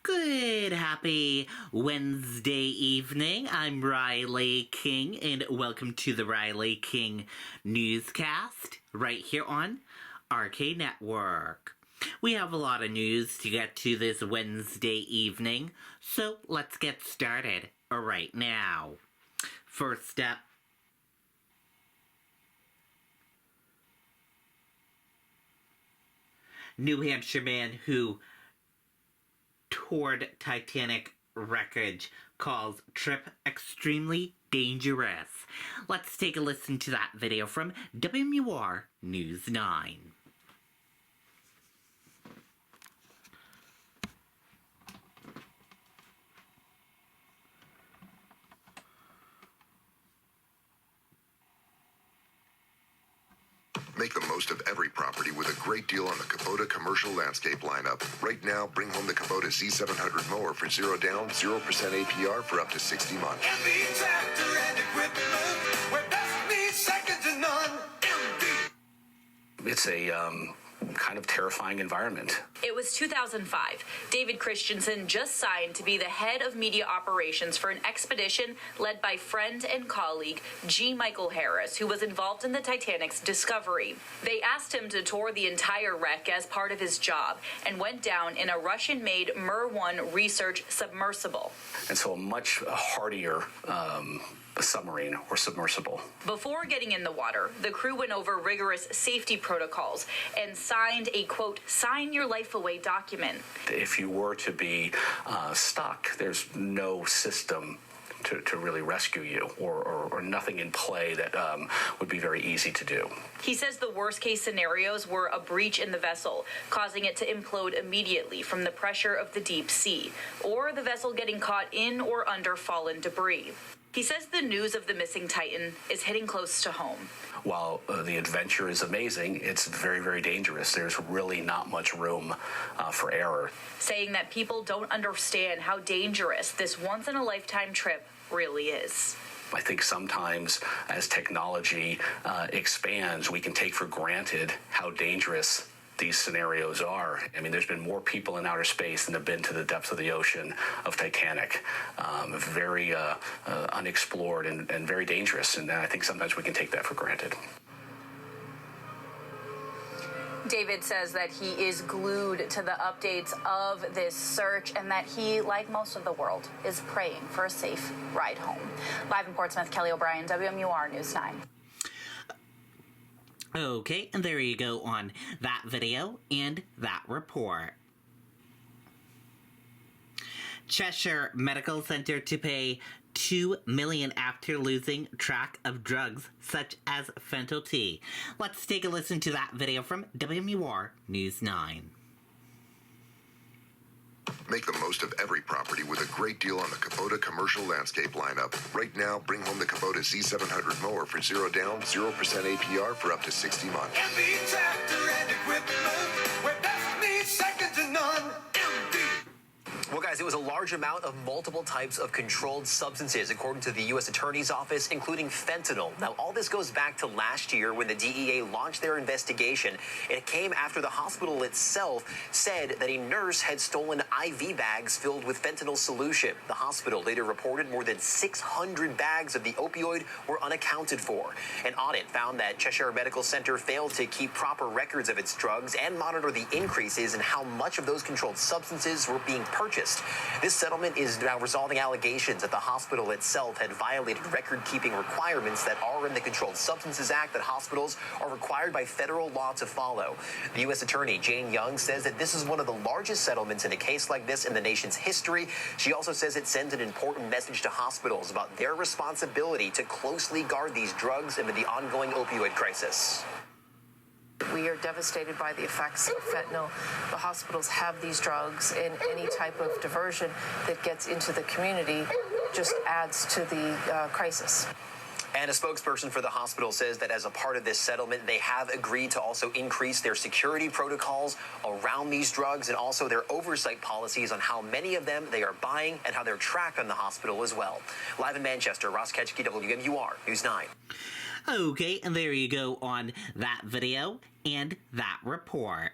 Good, happy Wednesday evening. I'm Riley King, and welcome to the Riley King Newscast right here on RK Network. We have a lot of news to get to this Wednesday evening, so let's get started right now. First up, New Hampshire man who toured Titanic wreckage calls trip extremely dangerous. Let's take a listen to that video from WMUR News 9. Make the most of every property with a great deal on the Kubota Commercial Landscape lineup. Right now, bring home the Kubota Z700 mower for 0 down, 0% APR for up to 60 months. MB Tractor and Equipment, where best meets second to none. MB. It's a kind of terrifying environment. It was 2005. David Christensen just signed to be the head of media operations for an expedition led by friend and colleague G. Michael Harris, who was involved in the Titanic's discovery. They asked him to tour the entire wreck as part of his job and went down in a Russian-made Mir-1 research submersible. And so a much hardier submarine or submersible. Before getting in the water, the crew went over rigorous safety protocols and signed a, quote, sign your life away document. If you were to be stuck, there's no system to really rescue you or nothing in play that would be very easy to do. He says the worst case scenarios were a breach in the vessel, causing it to implode immediately from the pressure of the deep sea, or the vessel getting caught in or under fallen debris. He says the news of the missing Titan is hitting close to home. While the adventure is amazing, it's very, very dangerous. There's really not much room for error. Saying that people don't understand how dangerous this once-in-a-lifetime trip really is. I think sometimes as technology expands, we can take for granted how dangerous these scenarios are. I mean, there's been more people in outer space than have been to the depths of the ocean of Titanic. Very unexplored and very dangerous, and I think sometimes we can take that for granted. David says that he is glued to the updates of this search and that he, like most of the world, is praying for a safe ride home. Live in Portsmouth, Kelly O'Brien, WMUR News 9. Okay, and there you go on that video and that report. Cheshire Medical Center to pay $2 million after losing track of drugs such as fentanyl T. Let's take a listen to that video from WMUR News 9. Make the most of every property with a great deal on the Kubota Commercial Landscape lineup. Right now, bring home the Kubota Z700 mower for 0 down, 0% APR for up to 60 months. MB Tractor and Equipment, where best meets second to none. MB. Well, guys, it was a large amount of multiple types of controlled substances, according to the U.S. Attorney's Office, including fentanyl. Now, all this goes back to last year when the DEA launched their investigation. It came after the hospital itself said that a nurse had stolen IV bags filled with fentanyl solution. The hospital later reported more than 600 bags of the opioid were unaccounted for. An audit found that Cheshire Medical Center failed to keep proper records of its drugs and monitor the increases in how much of those controlled substances were being purchased. This settlement is now resolving allegations that the hospital itself had violated record-keeping requirements that are in the Controlled Substances Act that hospitals are required by federal law to follow. The U.S. Attorney, Jane Young, says that this is one of the largest settlements in a case like this in the nation's history. She also says it sends an important message to hospitals about their responsibility to closely guard these drugs amid the ongoing opioid crisis. We are devastated by the effects of fentanyl. The hospitals have these drugs, and any type of diversion that gets into the community just adds to the crisis. And a spokesperson for the hospital says that as a part of this settlement, they have agreed to also increase their security protocols around these drugs and also their oversight policies on how many of them they are buying and how they're tracked on the hospital as well. Live in Manchester, Ross Ketchke, WMUR News 9. Okay, and there you go on that video and that report.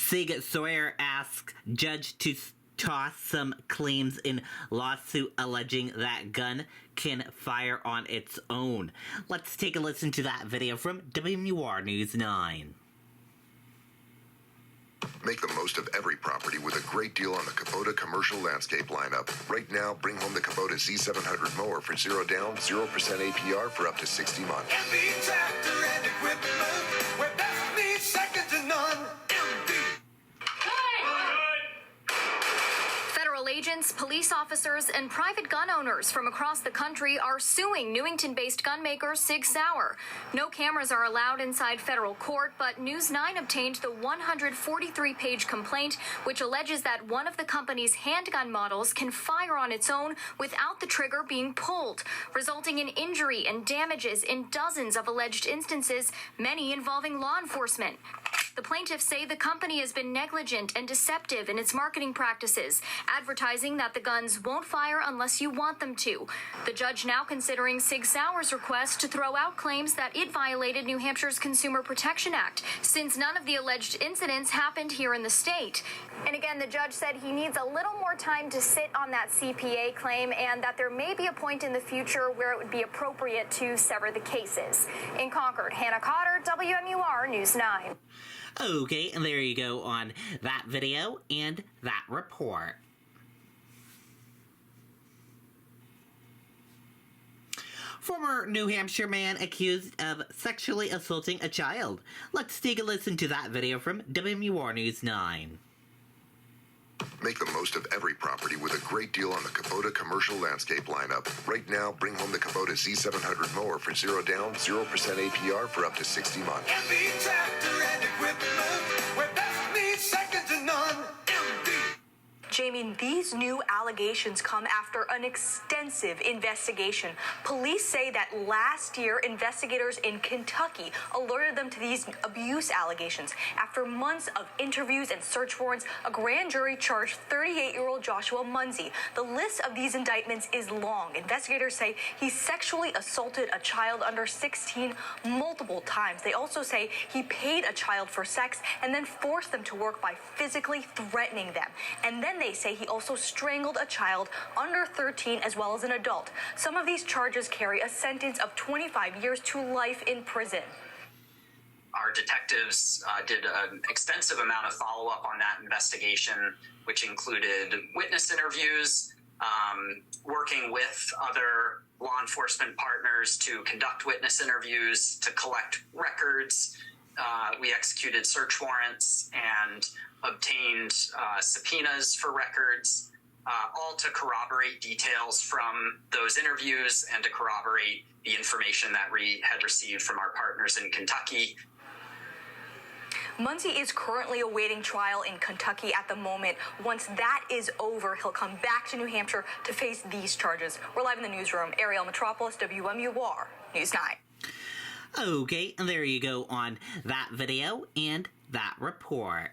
Sig Sawyer asks judge to toss some claims in lawsuit alleging that gun can fire on its own. Let's take a listen to that video from WMUR News 9. Make the most of every property with a great deal on the Kubota commercial landscape lineup. Right now, bring home the Kubota Z700 mower for 0 down, 0% APR for up to 60 months. MB Tractor and Equipment, where best meets second to none. MB. Federal agents, police officers, and private gun owners from across the country are suing Newington-based gunmaker Sig Sauer. No cameras are allowed inside federal court, but News 9 obtained the 143-page complaint, which alleges that one of the company's handgun models can fire on its own without the trigger being pulled, resulting in injury and damages in dozens of alleged instances, many involving law enforcement. The plaintiffs say the company has been negligent and deceptive in its marketing practices, advertising that the guns won't fire unless you want them to. The judge now considering Sig Sauer's request to throw out claims that it violated New Hampshire's Consumer Protection Act, since none of the alleged incidents happened here in the state. And again, the judge said he needs a little more time to sit on that CPA claim and that there may be a point in the future where it would be appropriate to sever the cases. In Concord, Hannah Cotter, WMUR News 9. Okay, and there you go on that video and that report. Former New Hampshire man accused of sexually assaulting a child. Let's take a listen to that video from WMUR News 9. Make the most of every property with a great deal on the Kubota commercial landscape lineup. Right now, bring home the Kubota Z700 mower for 0 down, 0% APR for up to 60 months. MB Tractor and Equipment, where best meets second to none. MB. Jamie, these new allegations come after an extensive investigation. Police say that last year, investigators in Kentucky alerted them to these abuse allegations. After months of interviews and search warrants, a grand jury charged 38-year-old Joshua Munsey. The list of these indictments is long. Investigators say he sexually assaulted a child under 16 multiple times. They also say he paid a child for sex and then forced them to work by physically threatening them. And then they say he also strangled a child under 13 as well as an adult. Some of these charges carry a sentence of 25 years to life in prison. Our detectives did an extensive amount of follow-up on that investigation, which included witness interviews, working with other law enforcement partners to conduct witness interviews, to collect records. We executed search warrants and obtained subpoenas for records, all to corroborate details from those interviews and to corroborate the information that we had received from our partners in Kentucky. Munsey is currently awaiting trial in Kentucky at the moment. Once that is over, he'll come back to New Hampshire to face these charges. We're live in the newsroom. Ariel Metropolis, WMUR News 9. Okay, and there you go on that video and that report.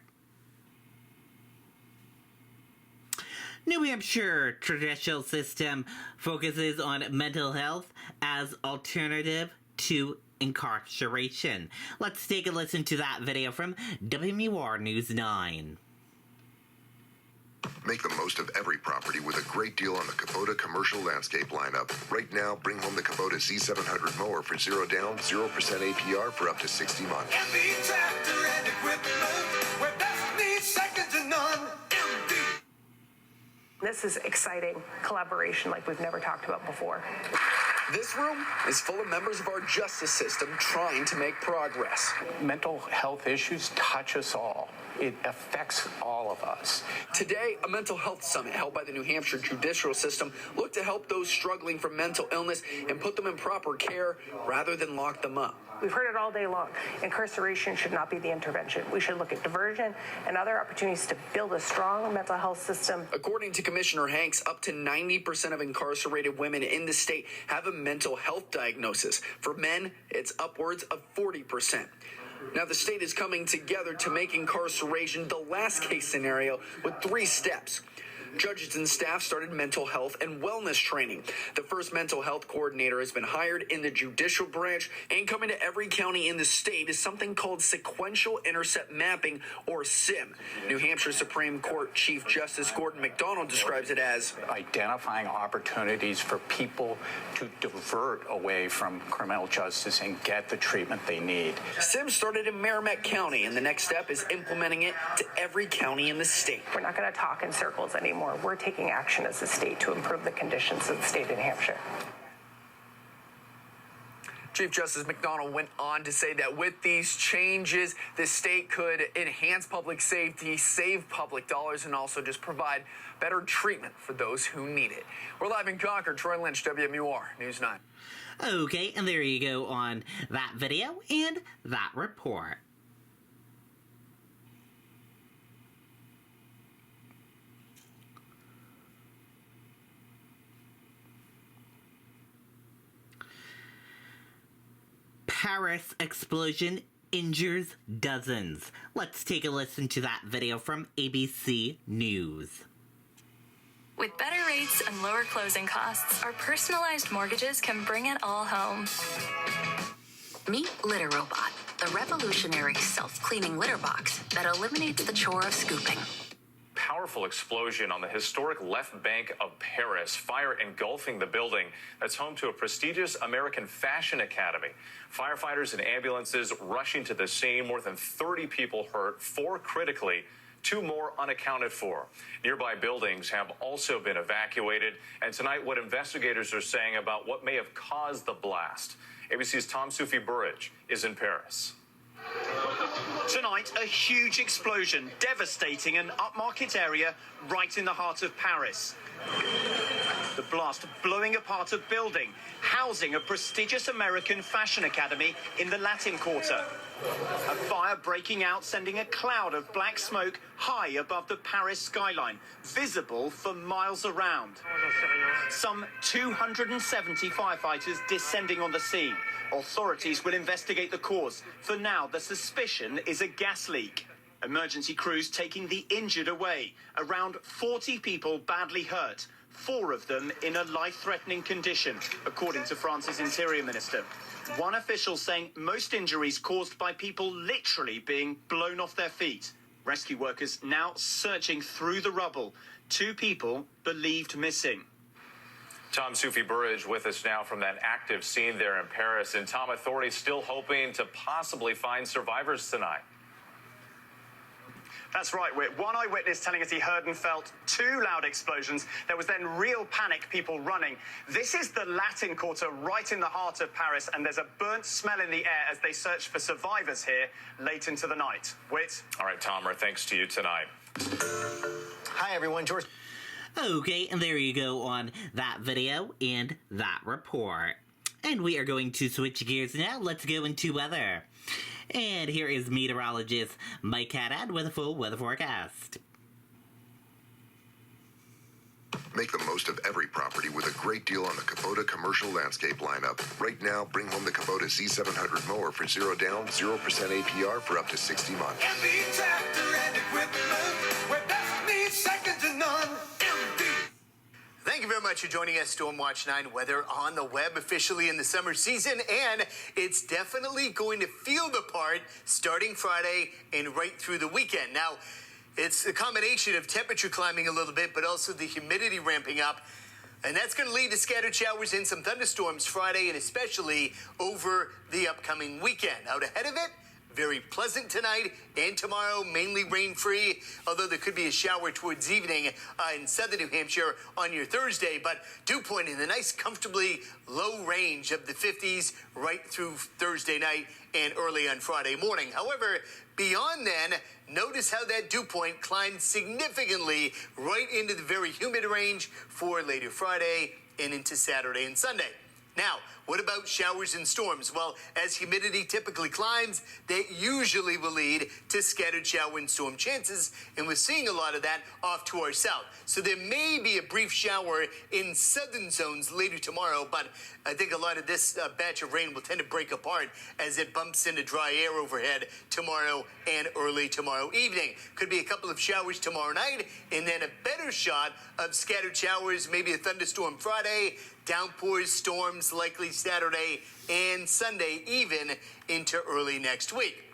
New Hampshire judicial system focuses on mental health as alternative to incarceration. Let's take a listen to that video from WMUR News 9. Make the most of every property with a great deal on the Kubota commercial landscape lineup. Right now, bring home the Kubota Z700 mower for 0 down, 0% APR for up to 60 months. MB Tractor and Equipment, where best meets second to none. MB. This is exciting collaboration like we've never talked about before. This room is full of members of our justice system trying to make progress. Mental health issues touch us all. It affects all of us. Today, a mental health summit held by the New Hampshire judicial system looked to help those struggling from mental illness and put them in proper care rather than lock them up. We've heard it all day long. Incarceration should not be the intervention. We should look at diversion and other opportunities to build a strong mental health system. According to Commissioner Hanks, up to 90% of incarcerated women in the state have a mental health diagnosis. For men, it's upwards of 40%. Now, the state is coming together to make incarceration the last case scenario with 3 steps. Judges and staff started mental health and wellness training. The first mental health coordinator has been hired in the judicial branch, and coming to every county in the state is something called sequential intercept mapping, or SIM. New Hampshire Supreme Court Chief Justice Gordon McDonald describes it as identifying opportunities for people to divert away from criminal justice and get the treatment they need. SIM started in Merrimack County, and the next step is implementing it to every county in the state. We're not going to talk in circles anymore. We're taking action as a state to improve the conditions of the state of New Hampshire. Chief Justice McDonald went on to say that with these changes, the state could enhance public safety, save public dollars, and also just provide better treatment for those who need it. We're live in Concord. Troy Lynch, WMUR News 9. Okay, and there you go on that video and that report. Paris explosion injures dozens. Let's take a listen to that video from ABC News. With better rates and lower closing costs, our personalized mortgages can bring it all home. Meet Litter Robot, the revolutionary self-cleaning litter box that eliminates the chore of scooping. Powerful explosion on the historic left bank of Paris, fire engulfing the building that's home to a prestigious American fashion academy. Firefighters and ambulances rushing to the scene, more than 30 people hurt, 4 critically, 2 more unaccounted for. Nearby buildings have also been evacuated, and tonight what investigators are saying about what may have caused the blast. ABC's Tom Soufi-Burridge is in Paris. Tonight, a huge explosion devastating an upmarket area right in the heart of Paris. The blast blowing apart a building housing a prestigious American fashion academy in the Latin Quarter. A fire breaking out, sending a cloud of black smoke high above the Paris skyline, visible for miles around. Some 270 firefighters descending on the scene. Authorities will investigate the cause. For now, the suspicion is a gas leak. Emergency crews taking the injured away. Around 40 people badly hurt, 4 of them in a life-threatening condition, according to France's Interior Minister. One official saying most injuries caused by people literally being blown off their feet. Rescue workers now searching through the rubble. 2 people believed missing. Tom Soufi-Burridge with us now from that active scene there in Paris. And Tom, authorities still hoping to possibly find survivors tonight. That's right, Whit. One eyewitness telling us he heard and felt 2 loud explosions. There was then real panic, people running. This is the Latin Quarter right in the heart of Paris, and there's a burnt smell in the air as they search for survivors here late into the night. Whit? All right, Tom, our thanks to you tonight. Hi, everyone. George. Okay, and there you go on that video and that report. And we are going to switch gears now. Let's go into weather. And here is meteorologist Mike Haddad with a full weather forecast. Make the most of every property with a great deal on the Kubota commercial landscape lineup. Right now, bring home the Kubota Z700 mower for 0 down, 0% APR for up to 60 months. MB Tractor and Equipment, where best meets second to none. MB. Thank you very much for joining us, Stormwatch 9 weather on the web, officially in the summer season, and it's definitely going to feel the part starting Friday and right through the weekend. Now, it's a combination of temperature climbing a little bit, but also the humidity ramping up, and that's going to lead to scattered showers and some thunderstorms Friday and especially over the upcoming weekend. Out ahead of it, very pleasant tonight and tomorrow, mainly rain-free, although there could be a shower towards evening in southern New Hampshire on your Thursday, but dew point in the nice, comfortably low range of the 50s right through Thursday night and early on Friday morning. However, beyond then, notice how that dew point climbed significantly right into the very humid range for later Friday and into Saturday and Sunday. Now, what about showers and storms? Well, as humidity typically climbs, that usually will lead to scattered shower and storm chances, and we're seeing a lot of that off to our south. So there may be a brief shower in southern zones later tomorrow, but I think a lot of this batch of rain will tend to break apart as it bumps into dry air overhead tomorrow and early tomorrow evening. Could be a couple of showers tomorrow night, and then a better shot of scattered showers, maybe a thunderstorm Friday, downpours, storms likely Saturday and Sunday, even into early next week.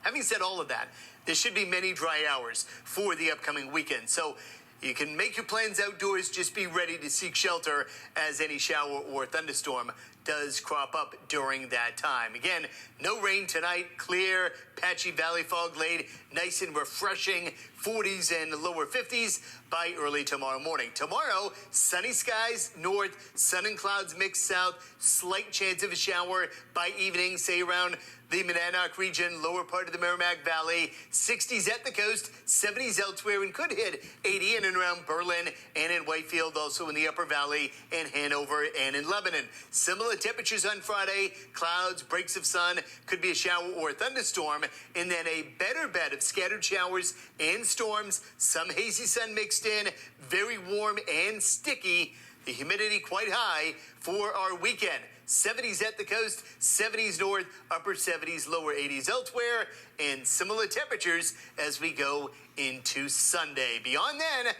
Having said all of that, there should be many dry hours for the upcoming weekend. So you can make your plans outdoors, just be ready to seek shelter as any shower or thunderstorm does crop up during that time. Again, no rain tonight, clear, patchy valley fog laid, nice and refreshing, 40s and lower 50s by early tomorrow morning. Tomorrow, sunny skies north, sun and clouds mixed south, slight chance of a shower by evening, say around the Monadnock region, lower part of the Merrimack Valley, 60s at the coast, 70s elsewhere, and could hit 80 in and around Berlin and in Whitefield, also in the Upper Valley and Hanover and in Lebanon. Similar temperatures on Friday, clouds, breaks of sun, could be a shower or a thunderstorm, and then a better bet of scattered showers and storms, some hazy sun mixed in, very warm and sticky, the humidity quite high for our weekend. 70s at the coast, 70s north, upper 70s, lower 80s elsewhere, and similar temperatures as we go into Sunday. Beyond then,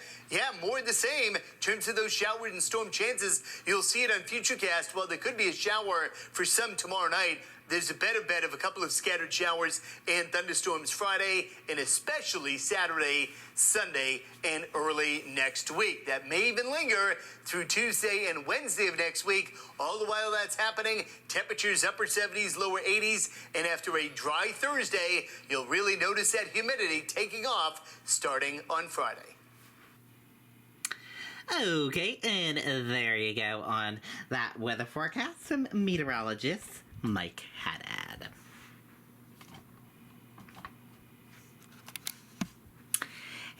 more of the same in terms of those shower and storm chances. You'll see it on Futurecast. While there could be a shower for some tomorrow night, there's a better bet of a couple of scattered showers and thunderstorms Friday, and especially Saturday, Sunday, and early next week. That may even linger through Tuesday and Wednesday of next week. All the while that's happening, temperatures upper 70s, lower 80s, and after a dry Thursday, you'll really notice that humidity taking off starting on Friday. Okay, and there you go on that weather forecast from meteorologist Mike Haddad.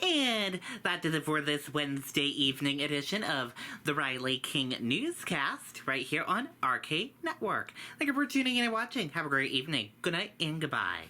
And that does it for this Wednesday evening edition of the Riley King Newscast right here on RK Network. Thank you for tuning in and watching. Have a great evening. Good night and goodbye.